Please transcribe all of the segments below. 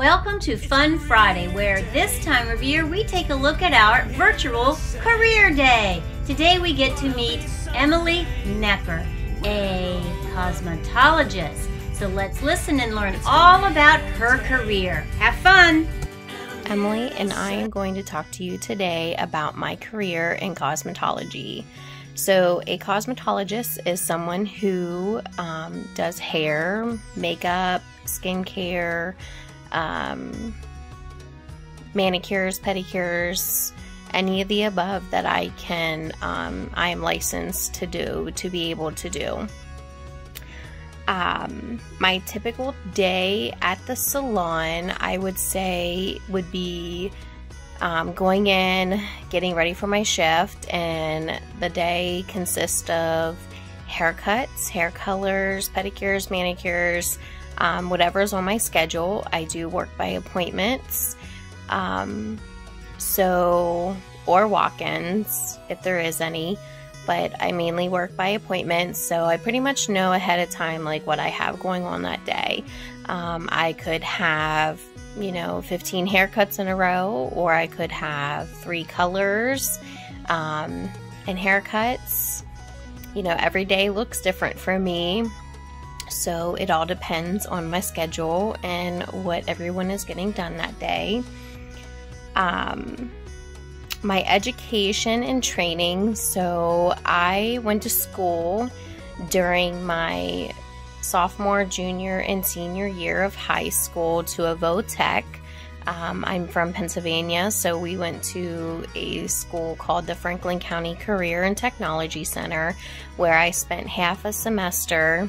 Welcome to Fun Friday, where this time of year we take a look at our virtual career day. Today we get to meet Emily Knepper, a cosmetologist. So let's listen and learn all about her career. Have fun! Emily and I am going to talk to you today about my career in cosmetology. So a cosmetologist is someone who does hair, makeup, skincare, manicures, pedicures, any of the above that I am licensed to be able to do. My typical day at the salon, I would say, would be going in, getting ready for my shift, and the day consists of haircuts, hair colors, pedicures, manicures, whatever's on my schedule. I do work by appointments, or walk-ins if there is any, but I mainly work by appointments, so I pretty much know ahead of time like what I have going on that day. I could have 15 haircuts in a row, or I could have 3 colors and haircuts. Every day looks different for me, so it all depends on my schedule and what everyone is getting done that day. My education and training, so I went to school during my sophomore, junior, and senior year of high school to a VOTech. I'm from Pennsylvania, so we went to a school called the Franklin County Career and Technology Center, where I spent half a semester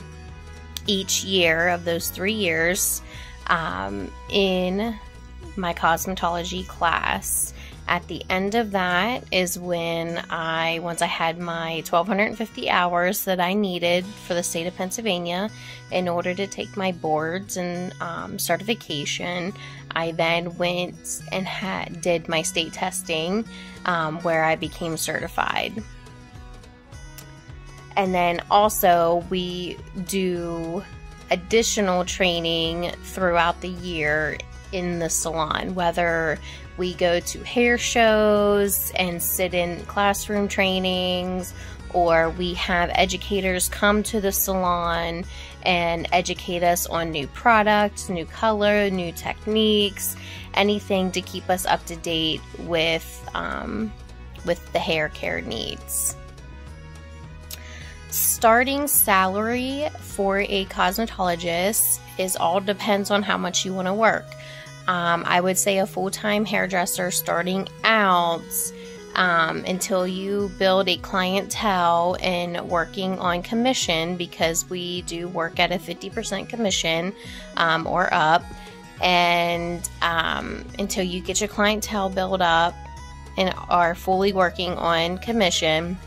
each year of those 3 years in my cosmetology class. At the end of that is when once I had my 1,250 hours that I needed for the state of Pennsylvania in order to take my boards and certification, I then went and did my state testing where I became certified. And then also we do additional training throughout the year in the salon, whether we go to hair shows and sit in classroom trainings, or we have educators come to the salon and educate us on new products, new color, new techniques, anything to keep us up to date with the hair care needs. Starting salary for a cosmetologist all depends on how much you want to work. I would say a full-time hairdresser starting out, until you build a clientele and working on commission, because we do work at a 50% commission or up, and until you get your clientele built up and are fully working on commission,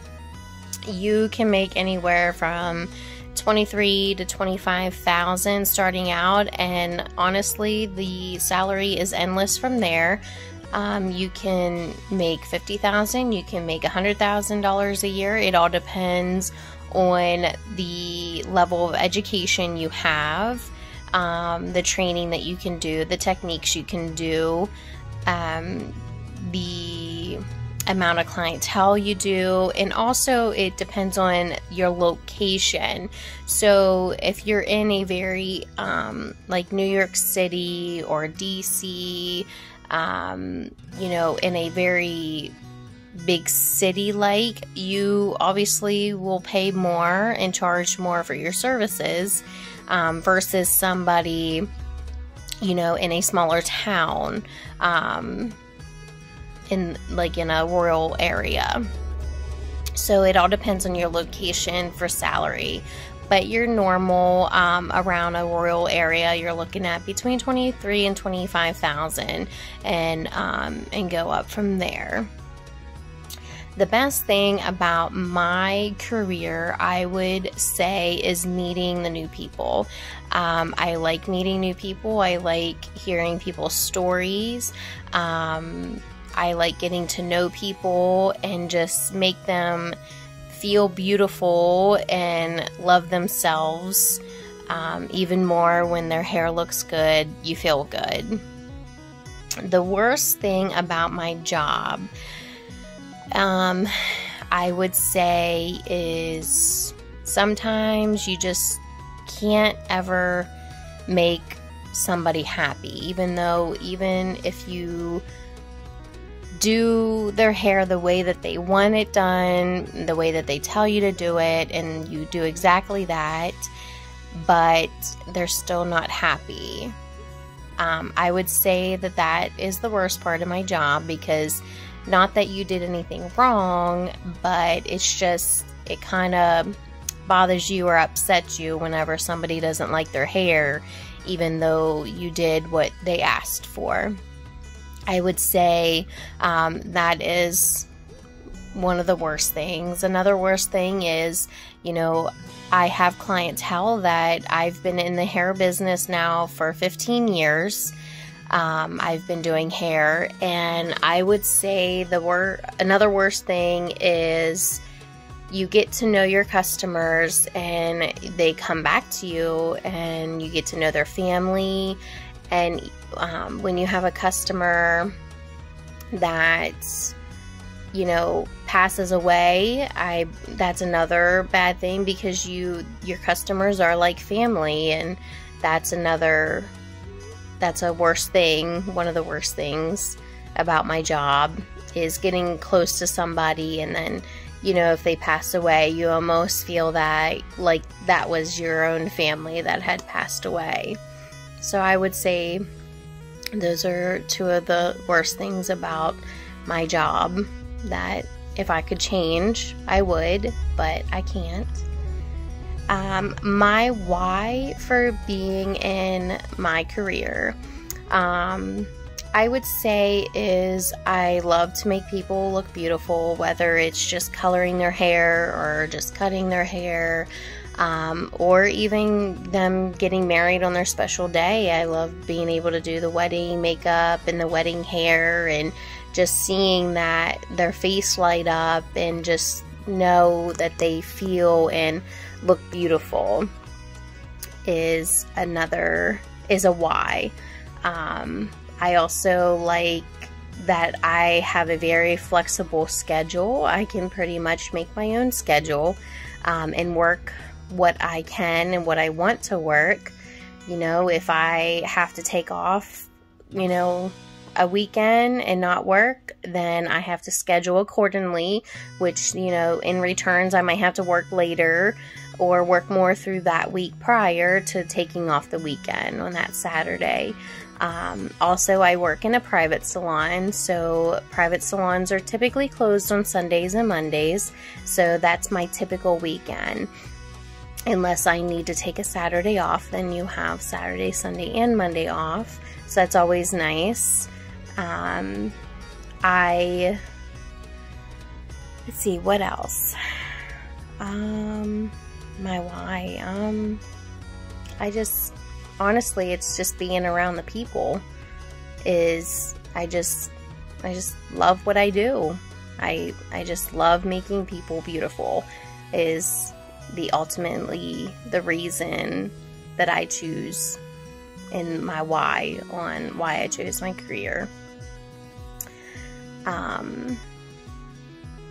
you can make anywhere from $23,000 to $25,000 starting out, and honestly the salary is endless from there. You can make $50,000, you can make $100,000 a year. It all depends on the level of education you have, the training that you can do, the techniques you can do, the amount of clientele you do, and also it depends on your location. So if you're in a very like New York City or DC, in a very big city, like, you obviously will pay more and charge more for your services versus somebody in a smaller town, in a rural area. So it all depends on your location for salary, but your normal around a rural area, you're looking at between $23,000 and $25,000, and go up from there. The best thing about my career, I would say, is meeting the new people. I like meeting new people. I like hearing people's stories. I like getting to know people and just make them feel beautiful and love themselves even more. When their hair looks good, you feel good. The worst thing about my job, I would say, is sometimes you just can't ever make somebody happy, even if you do their hair the way that they want it done, the way that they tell you to do it, and you do exactly that, but they're still not happy. I would say that that is the worst part of my job, because not that you did anything wrong, but it's just, it kind of bothers you or upsets you whenever somebody doesn't like their hair, even though you did what they asked for. I would say that is one of the worst things. Another worst thing is, I have clientele that I've been in the hair business now for 15 years. I've been doing hair, and I would say another worst thing is you get to know your customers and they come back to you and you get to know their family. And when you have a customer that, passes away, that's another bad thing, because your customers are like family, and that's a worst thing. One of the worst things about my job is getting close to somebody, and then, if they pass away, you almost feel that like that was your own family that had passed away. So I would say those are two of the worst things about my job that if I could change, I would, but I can't. My why for being in my career, I would say, is I love to make people look beautiful, whether it's just coloring their hair or just cutting their hair, or even them getting married on their special day. I love being able to do the wedding makeup and the wedding hair, and just seeing that their face light up and just know that they feel and look beautiful is a why. I also like that I have a very flexible schedule. I can pretty much make my own schedule and work what I can and what I want to work. If I have to take off, a weekend and not work, then I have to schedule accordingly, which, in returns, I might have to work later or work more through that week prior to taking off the weekend on that Saturday. Also, I work in a private salon, so private salons are typically closed on Sundays and Mondays, so that's my typical weekend. Unless I need to take a Saturday off, then you have Saturday, Sunday, and Monday off, so that's always nice. Let's see, what else? My why, honestly, it's just being around the people. I just love what I do. I just love making people beautiful is ultimately the reason that I choose, and my why on why I chose my career.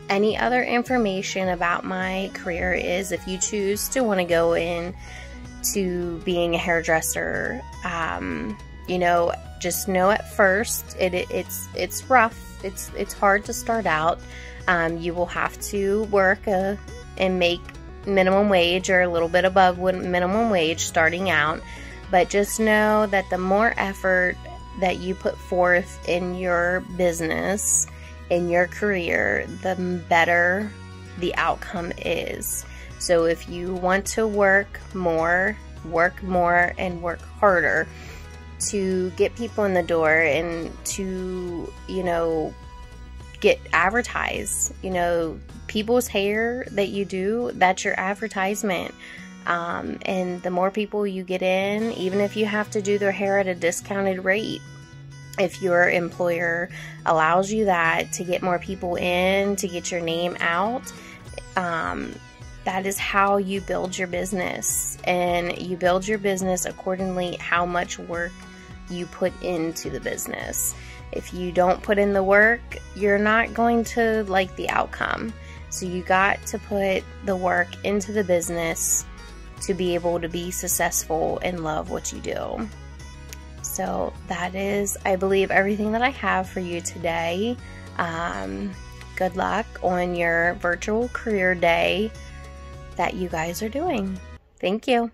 Any other information about my career is, if you choose to want to go in to being a hairdresser, just know at first it's rough. It's hard to start out. You will have to work and make minimum wage or a little bit above minimum wage starting out, but just know that the more effort that you put forth in your business, in your career, the better the outcome is. So if you want to work more, and work harder to get people in the door and to, get advertised, people's hair that you do, that's your advertisement. And the more people you get in, even if you have to do their hair at a discounted rate, if your employer allows you that to get more people in, to get your name out, that is how you build your business. And you build your business accordingly how much work you put into the business. If you don't put in the work, you're not going to like the outcome. So you got to put the work into the business to be able to be successful and love what you do. So that is, I believe, everything that I have for you today. Good luck on your virtual career day that you guys are doing. Thank you.